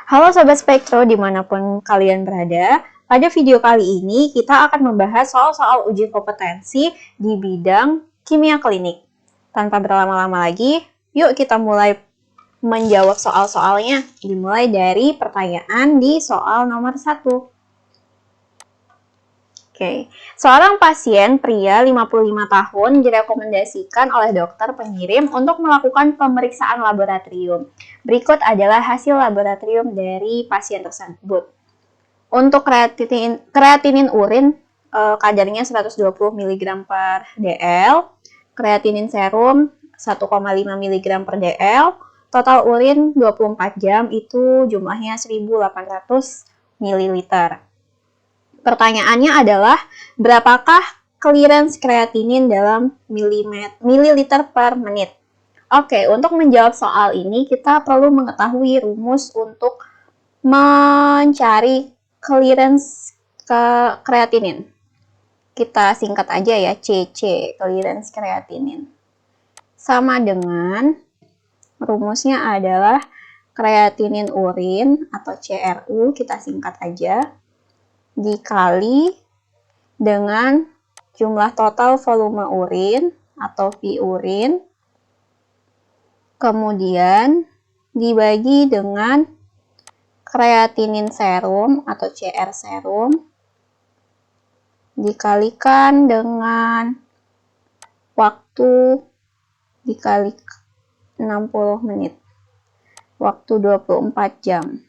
Halo Sobat Spektro dimanapun kalian berada, pada video kali ini kita akan membahas soal-soal uji kompetensi di bidang kimia klinik. Tanpa berlama-lama lagi, yuk kita mulai menjawab soal-soalnya. Dimulai dari pertanyaan di soal nomor 1. Oke, seorang pasien pria 55 tahun direkomendasikan oleh dokter pengirim untuk melakukan pemeriksaan laboratorium. Berikut adalah hasil laboratorium dari pasien tersebut. Untuk kreatinin urin, kadarnya 120 mg per dl, kreatinin serum 1,5 mg per dl, total urin 24 jam itu jumlahnya 1800 ml. Pertanyaannya adalah, berapakah clearance kreatinin dalam mililiter per menit? Oke, untuk menjawab soal ini kita perlu mengetahui rumus untuk mencari clearance kreatinin. Kita singkat aja ya, CC, clearance kreatinin. Sama dengan, rumusnya adalah kreatinin urin atau CRU, kita singkat aja, dikali dengan jumlah total volume urin atau V urin, kemudian dibagi dengan kreatinin serum atau CR serum, dikalikan dengan waktu dikali 60 menit, waktu 24 jam.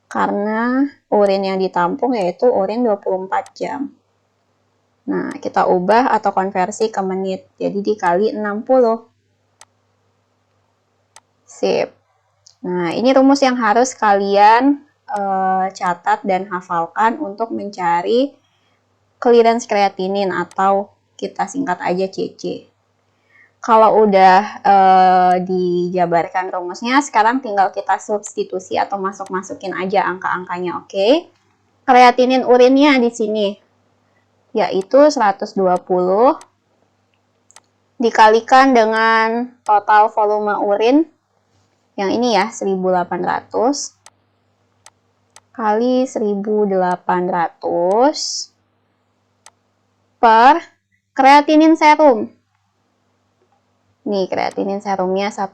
Karena urin yang ditampung yaitu urin 24 jam. Nah, kita ubah atau konversi ke menit, jadi dikali 60. Sip. Nah, ini rumus yang harus kalian catat dan hafalkan untuk mencari clearance kreatinin atau kita singkat aja CC. Kalau udah dijabarkan rumusnya, sekarang tinggal kita substitusi atau masukin aja angka-angkanya, oke? Kreatinin urinnya di sini, yaitu 120 dikalikan dengan total volume urin, yang ini ya, 1800 kali 1800 per kreatinin serum. Nih, kreatinin serumnya 1,5.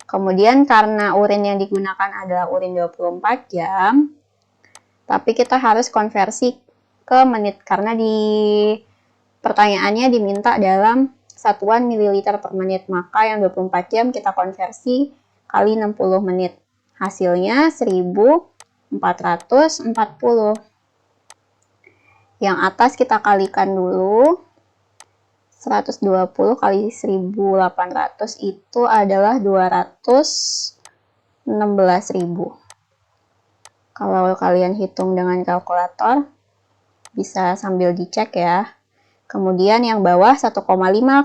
Kemudian karena urin yang digunakan adalah urin 24 jam, tapi kita harus konversi ke menit karena di pertanyaannya diminta dalam satuan mililiter per menit. Maka yang 24 jam kita konversi kali 60 menit. Hasilnya 1440. Yang atas kita kalikan dulu. 120 kali 1800 itu adalah 216.000. Kalau kalian hitung dengan kalkulator, bisa sambil dicek ya. Kemudian yang bawah 1,5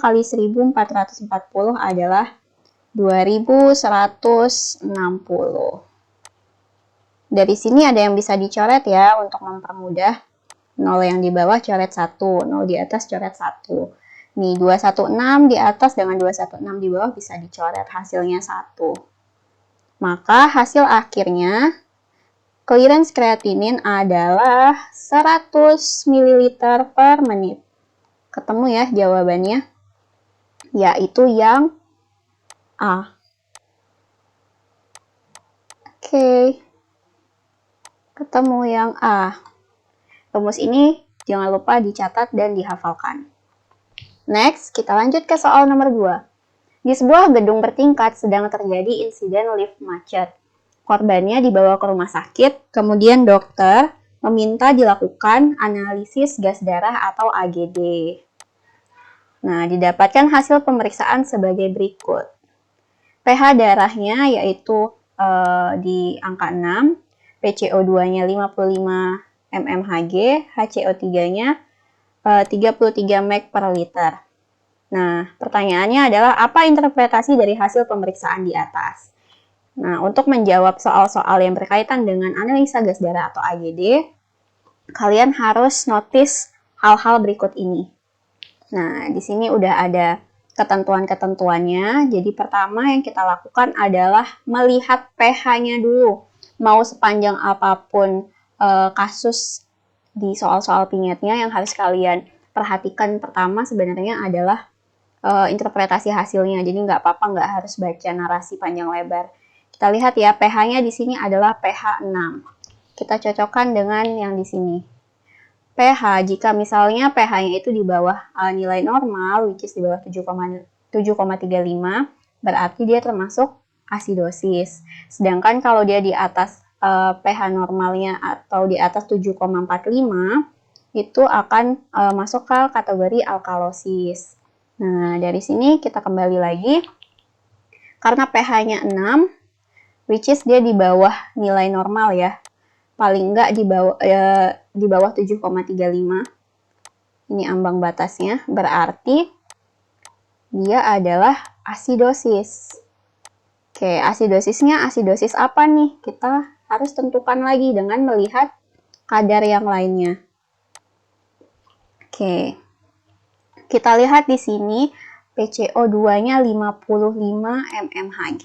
kali 1440 adalah 2160. Dari sini ada yang bisa dicoret ya untuk mempermudah. 0 yang di bawah coret 1, 0 di atas coret 1. Nih, 216 di atas dengan 216 di bawah bisa dicoret, hasilnya 1. Maka hasil akhirnya, clearance kreatinin adalah 100 ml per menit. Ketemu ya jawabannya? Yaitu yang A. Oke. Ketemu yang A. Rumus ini jangan lupa dicatat dan dihafalkan. Next, kita lanjut ke soal nomor 2. Di sebuah gedung bertingkat sedang terjadi insiden lift macet. Korbannya dibawa ke rumah sakit, kemudian dokter meminta dilakukan analisis gas darah atau AGD. Nah, didapatkan hasil pemeriksaan sebagai berikut. pH darahnya yaitu di angka 6, PCO2-nya 55 mmHg, HCO3-nya 33 mg per liter. Nah, pertanyaannya adalah apa interpretasi dari hasil pemeriksaan di atas? Nah, untuk menjawab soal-soal yang berkaitan dengan analisa gas darah atau AGD, kalian harus notice hal-hal berikut ini. Nah, di sini udah ada ketentuan-ketentuannya. Jadi pertama yang kita lakukan adalah melihat pH-nya dulu. Mau sepanjang apapun kasus di soal-soal pingetnya, yang harus kalian perhatikan pertama sebenarnya adalah interpretasi hasilnya. Jadi nggak apa-apa, nggak harus baca narasi panjang lebar. Kita lihat ya, pH-nya di sini adalah pH 6. Kita cocokkan dengan yang di sini. pH, jika misalnya pH-nya itu di bawah nilai normal, which is di bawah 7,35, berarti dia termasuk asidosis. Sedangkan kalau dia di atas pH normalnya atau di atas 7,45, itu akan masuk ke kategori alkalosis. Nah, dari sini kita kembali lagi. Karena pH-nya 6, which is dia di bawah nilai normal ya. Paling enggak di bawah 7,35. Ini ambang batasnya, berarti dia adalah asidosis. Oke, asidosisnya asidosis apa nih? Kita harus tentukan lagi dengan melihat kadar yang lainnya. Oke. Kita lihat di sini PCO2-nya 55 mmHg.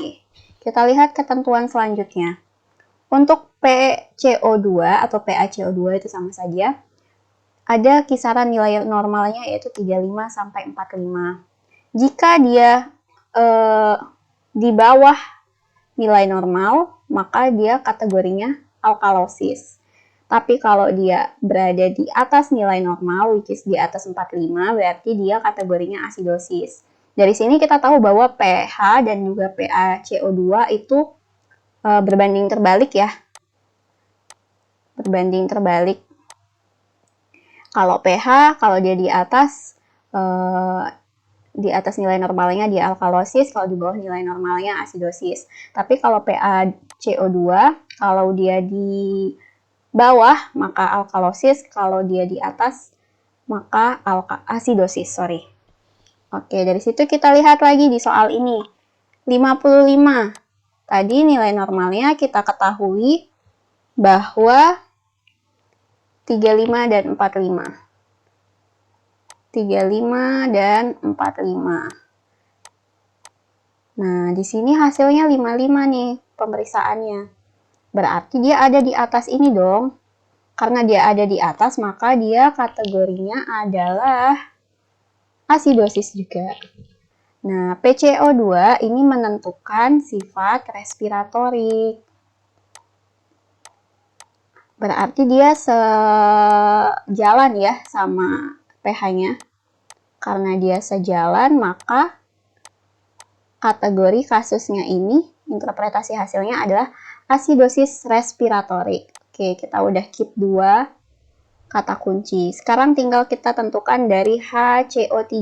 Kita lihat ketentuan selanjutnya. Untuk PCO2 atau PaCO2 itu sama saja. Ada kisaran nilai normalnya yaitu 35 sampai 45. Jika dia di bawah nilai normal, maka dia kategorinya alkalosis. Tapi kalau dia berada di atas nilai normal, which is di atas 45, berarti dia kategorinya asidosis. Dari sini kita tahu bahwa pH dan juga PaCO2 itu berbanding terbalik ya. Berbanding terbalik. Kalau pH, kalau dia di atas nilai normalnya dia alkalosis, kalau di bawah nilai normalnya asidosis. Tapi kalau PaCO2, kalau dia di bawah maka alkalosis, kalau dia di atas maka asidosis, Oke, dari situ kita lihat lagi di soal ini. 55. Tadi nilai normalnya kita ketahui bahwa 35 dan 45. 35 dan 45. Nah, di sini hasilnya 55 nih pemeriksaannya. Berarti dia ada di atas ini dong. Karena dia ada di atas, maka dia kategorinya adalah asidosis juga. Nah, PCO2 ini menentukan sifat respiratorik. Berarti dia sejalan ya sama pH-nya. Karena dia sejalan, maka kategori kasusnya ini, interpretasi hasilnya adalah asidosis respiratorik. Oke, kita udah keep 2 kata kunci. Sekarang tinggal kita tentukan dari HCO3.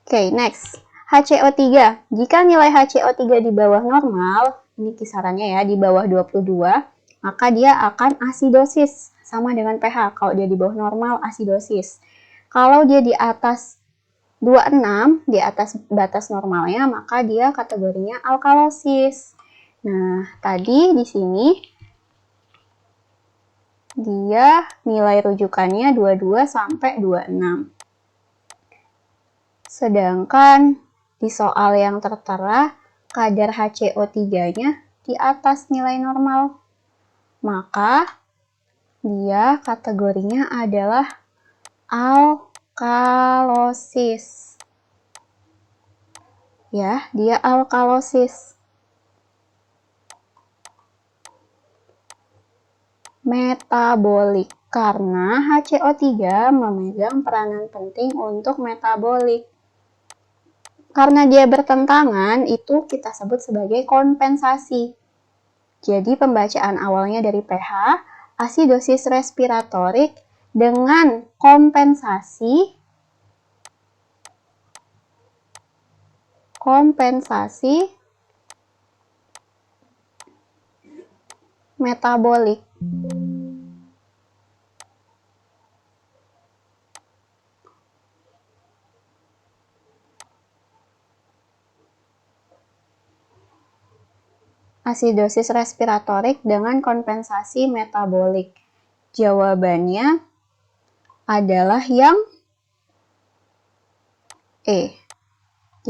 Oke, next. HCO3. Jika nilai HCO3 di bawah normal, ini kisarannya ya, di bawah 22, maka dia akan asidosis. Sama dengan pH, kalau dia di bawah normal, asidosis. Kalau dia di atas 26, di atas batas normalnya, maka dia kategorinya alkalosis. Nah, tadi di sini dia nilai rujukannya 22 sampai 26. Sedangkan di soal yang tertera, kadar HCO3-nya di atas nilai normal. Maka dia kategorinya adalah alkalosis. Ya, dia alkalosis. Metabolik, karena HCO3 memegang peranan penting untuk metabolik. Karena dia bertentangan, itu kita sebut sebagai kompensasi. Jadi pembacaan awalnya dari pH, asidosis respiratorik dengan kompensasi metabolik. Asidosis respiratorik dengan kompensasi metabolik. Jawabannya adalah yang E.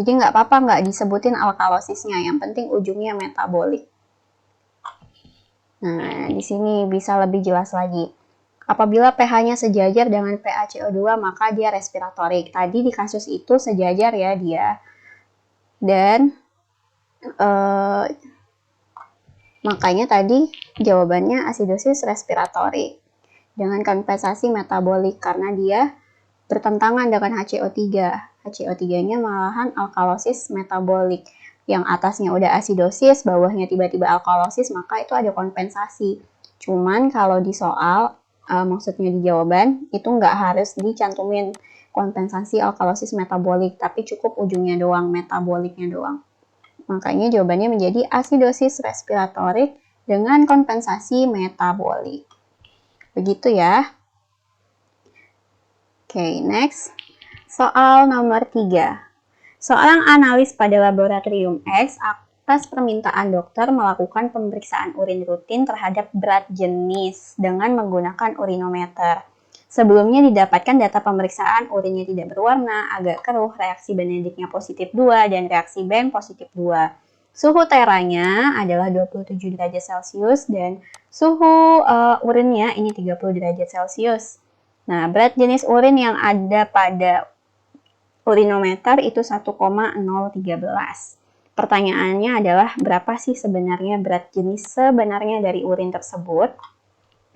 Jadi nggak apa-apa nggak disebutin alkalosisnya, yang penting ujungnya metabolik. Nah, di sini bisa lebih jelas lagi. Apabila pH-nya sejajar dengan pH CO2, maka dia respiratorik. Tadi di kasus itu sejajar ya dia. Dan makanya tadi jawabannya asidosis respiratorik dengan kompensasi metabolik karena dia bertentangan dengan HCO3. HCO3-nya malahan alkalosis metabolik. Yang atasnya udah asidosis, bawahnya tiba-tiba alkalosis, maka itu ada kompensasi. Cuman kalau di soal, maksudnya di jawaban, itu nggak harus dicantumin kompensasi alkalosis metabolik, tapi cukup ujungnya doang, metaboliknya doang. Makanya jawabannya menjadi asidosis respiratorik dengan kompensasi metabolik. Begitu ya. Oke, next. Soal nomor 3. Seorang analis pada laboratorium X atas permintaan dokter melakukan pemeriksaan urin rutin terhadap berat jenis dengan menggunakan urinometer. Sebelumnya didapatkan data pemeriksaan urinnya tidak berwarna, agak keruh, reaksi Benedictnya positif 2, dan reaksi Ben positif 2. Suhu teranya adalah 27 derajat Celcius dan suhu urinnya ini 30 derajat Celcius. Nah, berat jenis urin yang ada pada urinometer itu 1,013. Pertanyaannya adalah berapa sih sebenarnya berat jenis sebenarnya dari urin tersebut?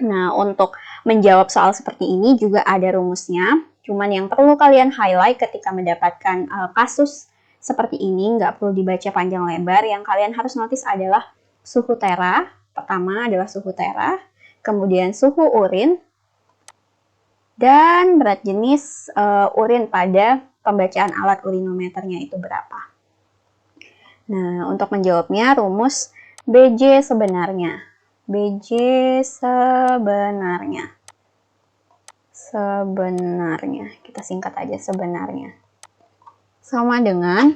Nah, untuk menjawab soal seperti ini juga ada rumusnya. Cuman yang perlu kalian highlight ketika mendapatkan kasus seperti ini, nggak perlu dibaca panjang lebar. Yang kalian harus notice adalah suhu tera. Pertama adalah suhu tera, kemudian suhu urin, dan berat jenis urin pada pembacaan alat urinometernya itu berapa. Nah, untuk menjawabnya rumus BJ sebenarnya. BJ sebenarnya. Sebenarnya. Kita singkat aja sebenarnya. Sama dengan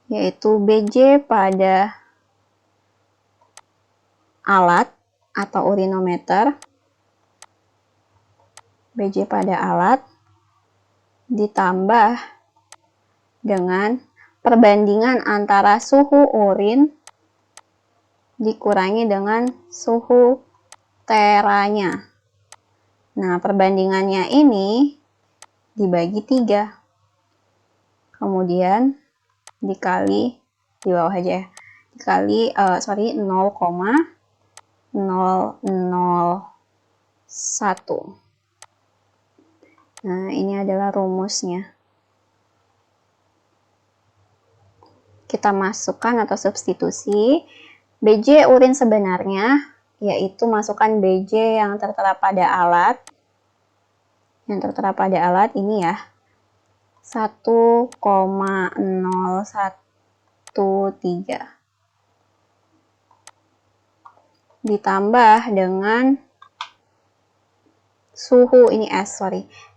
yaitu BJ pada alat atau urinometer. BJ pada alat ditambah dengan perbandingan antara suhu urin dikurangi dengan suhu teranya. Nah, perbandingannya ini dibagi 3. Kemudian dikali, di bawah aja ya, dikali, 0,001. Nah, ini adalah rumusnya. Kita masukkan atau substitusi. BJ urin sebenarnya, yaitu masukkan BJ yang tertera pada alat. Yang tertera pada alat ini ya, 1,013. Ditambah dengan suhu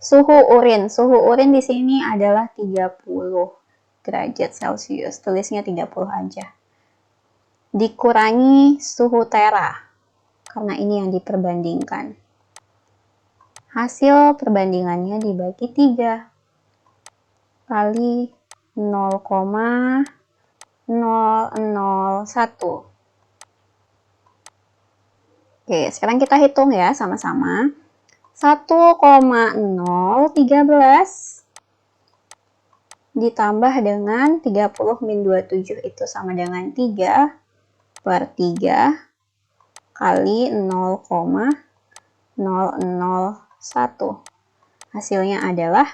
suhu urin. Suhu urin di sini adalah 30 derajat Celcius. Tulisnya 30 aja. Dikurangi suhu tera, karena ini yang diperbandingkan. Hasil perbandingannya dibagi 3 kali 0,001. Oke, sekarang kita hitung ya sama-sama. 1,013 ditambah dengan 30 min 27 itu sama dengan 3 per 3 kali 0,001. Hasilnya adalah,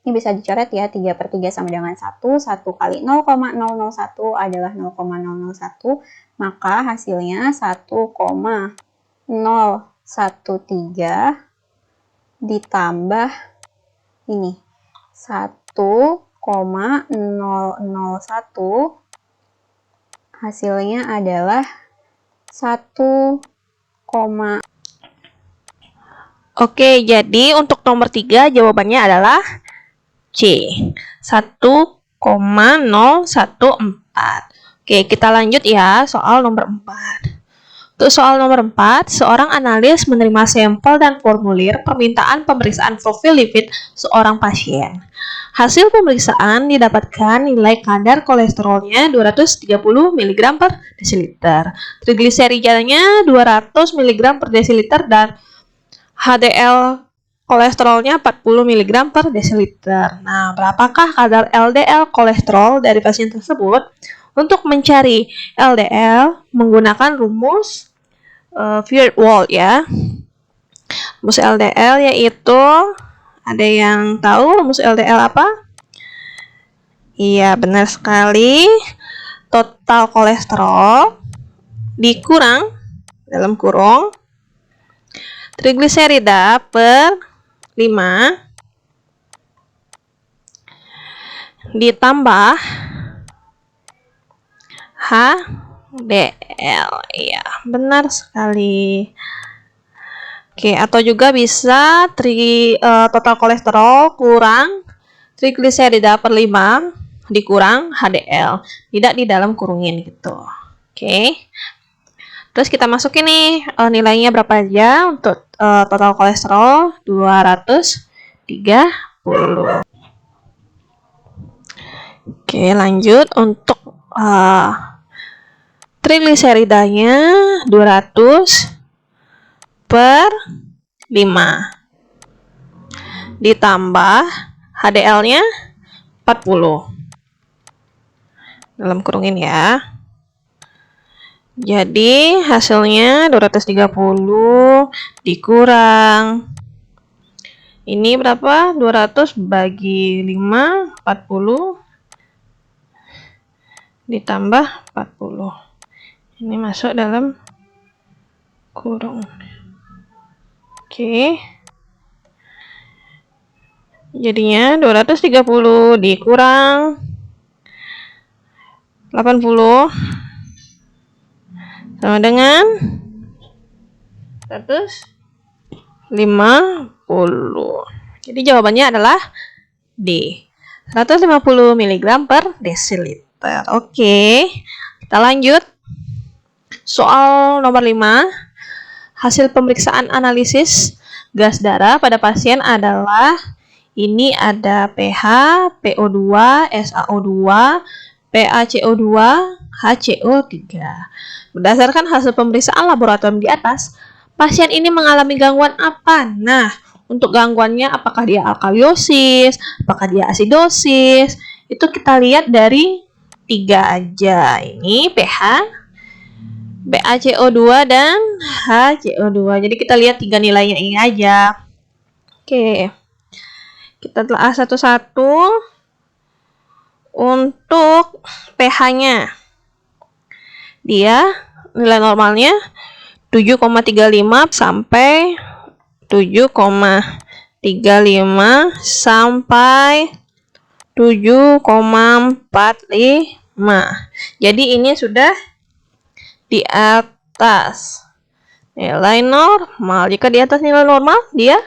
ini bisa dicoret ya, 3 per 3 sama dengan 1, 1 kali 0,001 adalah 0,001, maka hasilnya 1,013 ditambah ini, 1,001, hasilnya adalah 1, Oke, jadi untuk nomor 3 jawabannya adalah C, 1,014. Oke, kita lanjut ya, soal nomor 4. Untuk soal nomor 4, seorang analis menerima sampel dan formulir permintaan pemeriksaan profil lipid seorang pasien. Hasil pemeriksaan didapatkan nilai kadar kolesterolnya 230 mg per desiliter, trigliseridanya 200 mg per desiliter, dan HDL kolesterolnya 40 mg per desiliter. Nah, berapakah kadar LDL kolesterol dari pasien tersebut? Untuk mencari LDL menggunakan rumus Virchow ya. Rumus LDL yaitu, ada yang tahu rumus LDL apa? Iya, benar sekali. Total kolesterol dikurang dalam kurung trigliserida per 5 ditambah HDL. Iya, benar sekali. Oke, atau juga bisa total kolesterol kurang trigliserida per 5 dikurang HDL, tidak di dalam kurungin gitu. Oke. Terus kita masukin nih nilainya berapa aja. Untuk total kolesterol 230. Oke, lanjut. Untuk trigliseridanya 200 per 5 ditambah HDL-nya 40 dalam kurungin ya. Jadi hasilnya 230 dikurang ini berapa? 200 bagi 5, 40 ditambah 40. Ini masuk dalam kurung. Oke. Jadinya 230 dikurang 80 sama dengan 150. Jadi jawabannya adalah D, 150 mg per desiliter. Oke, kita lanjut. Soal nomor 5. Hasil pemeriksaan analisis gas darah pada pasien adalah, ini ada pH, PO2, SaO2, PaCO2, HCO3. Berdasarkan hasil pemeriksaan laboratorium di atas, pasien ini mengalami gangguan apa? Nah, untuk gangguannya apakah dia alkaliosis, apakah dia asidosis, itu kita lihat dari 3 aja. Ini pH, PaCO2, dan HCO2. Jadi kita lihat 3 nilainya ini aja. Oke, kita telah satu-satu. Untuk pH-nya, dia nilai normalnya 7,35 sampai 7,35 sampai 7,45. Jadi ini sudah di atas nilai normal. Jika di atas nilai normal, dia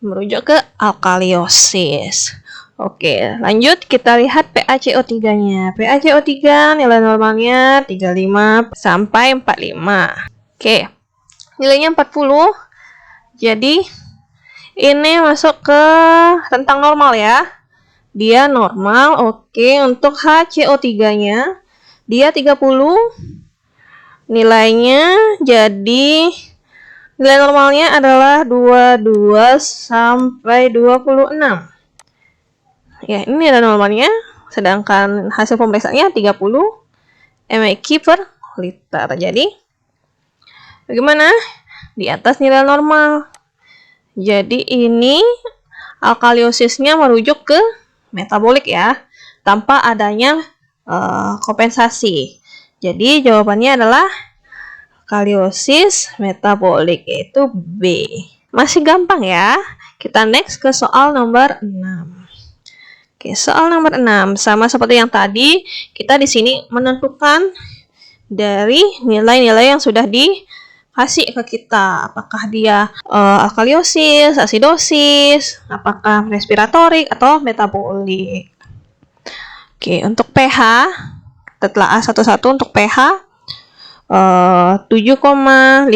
merujuk ke alkaliosis. Oke, lanjut kita lihat PaCO3-nya. PaCO3 nilai normalnya 35 sampai 45. Oke, nilainya 40. Jadi ini masuk ke rentang normal ya. Dia normal. Oke, untuk HCO3-nya dia 30. Nilainya jadi nilai normalnya adalah 22 sampai 26. Ya, ini nilai normalnya, sedangkan hasil pemeriksaannya 30 mg per liter. Jadi, bagaimana? Di atas nilai normal. Jadi, ini alkaliosisnya merujuk ke metabolik ya, tanpa adanya kompensasi. Jadi, jawabannya adalah alkaliosis metabolik, yaitu B. Masih gampang ya. Kita next ke soal nomor 6. Oke, soal nomor 6 sama seperti yang tadi, kita di sini menentukan dari nilai-nilai yang sudah dikasih ke kita. Apakah dia alkaliosis, asidosis, apakah respiratorik atau metabolik. Oke, untuk pH, kita telah satu-satu untuk pH. 7,52.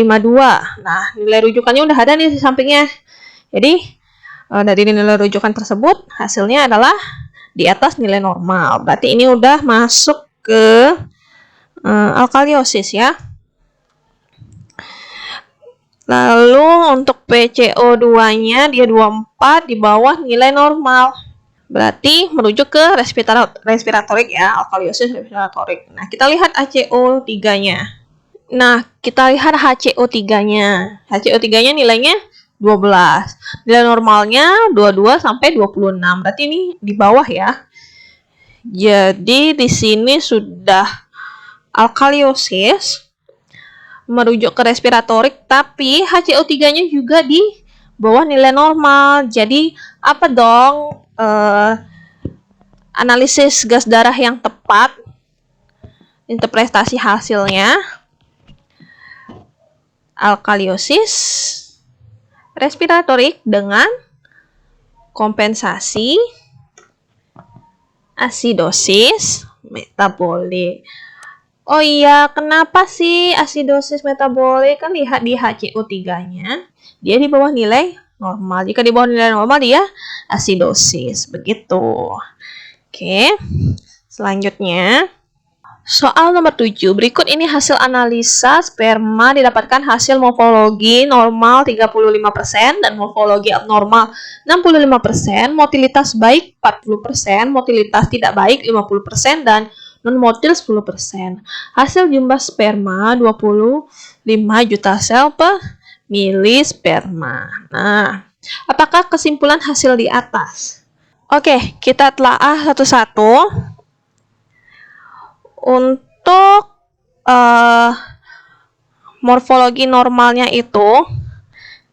Nah, nilai rujukannya udah ada nih di sampingnya. Jadi, dari nilai rujukan tersebut, hasilnya adalah di atas nilai normal. Berarti ini udah masuk ke alkaliosis ya. Lalu untuk PCO2-nya dia 24 di bawah nilai normal. Berarti merujuk ke respiratorik ya, alkaliosis respiratorik. Nah, kita lihat HCO3-nya. Nah, kita lihat HCO3-nya. HCO3-nya nilainya 12. Nilai normalnya 22 sampai 26. Berarti ini di bawah ya. Jadi di sini sudah alkaliosis merujuk ke respiratorik, tapi HCO3-nya juga di bawah nilai normal. Jadi apa dong analisis gas darah yang tepat? Interpretasi hasilnya alkaliosis respiratorik dengan kompensasi asidosis metabolik. Oh iya, kenapa sih asidosis metabolik? Kan lihat di HCO3-nya, dia di bawah nilai normal. Jika di bawah nilai normal, dia asidosis. Begitu. Oke, selanjutnya. Soal nomor 7. Berikut ini hasil analisa sperma didapatkan hasil morfologi normal 35% dan morfologi abnormal 65%, motilitas baik 40%, motilitas tidak baik 50%, dan non-motil 10%. Hasil jumlah sperma 25 juta sel per mili sperma. Nah, apakah kesimpulan hasil di atas? Oke, kita telaah satu-satu. Untuk morfologi normalnya itu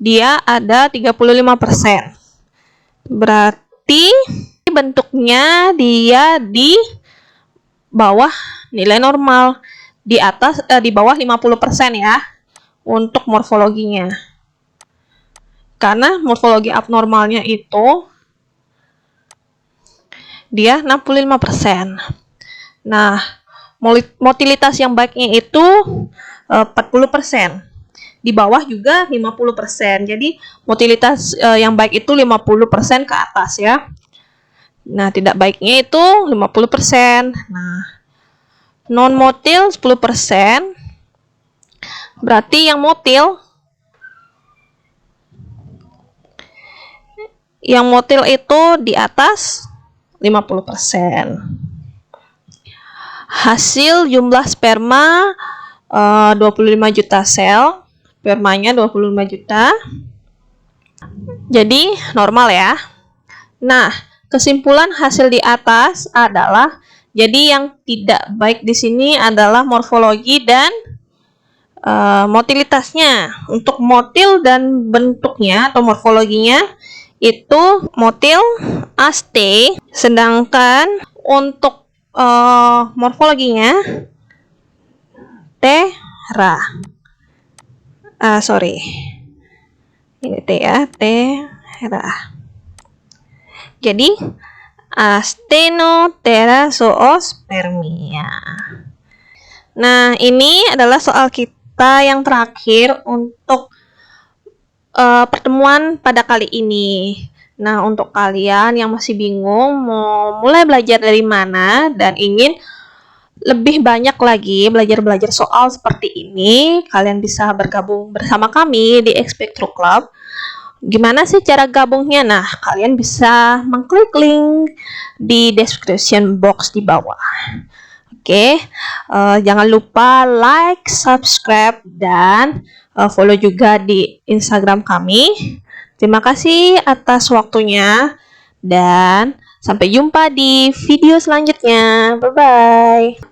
dia ada 35%. Berarti bentuknya dia di bawah nilai normal, di atas di bawah 50% ya untuk morfologinya. Karena morfologi abnormalnya itu dia 65%. Nah, motilitas yang baiknya itu 40%. Di bawah juga 50%. Jadi motilitas yang baik itu 50% ke atas ya. Nah, tidak baiknya itu 50%. Nah, non-motil 10%. Berarti yang motil itu di atas 50%. Hasil jumlah sperma 25 juta sel. Spermanya 25 juta. Jadi normal ya. Nah, kesimpulan hasil di atas adalah jadi yang tidak baik di sini adalah morfologi dan motilitasnya. Untuk motil dan bentuknya atau morfologinya itu motil AST, sedangkan untuk morfologinya tera. Ini T ya, tera. Jadi Astenoterazoospermia. Nah, ini adalah soal kita yang terakhir untuk pertemuan pada kali ini. Nah, untuk kalian yang masih bingung mau mulai belajar dari mana dan ingin lebih banyak lagi belajar soal seperti ini, kalian bisa bergabung bersama kami di Expectro Club. Gimana sih cara gabungnya? Nah, kalian bisa mengklik link di description box di bawah. Oke, jangan lupa like, subscribe, dan follow juga di Instagram kami. Terima kasih atas waktunya dan sampai jumpa di video selanjutnya. Bye-bye.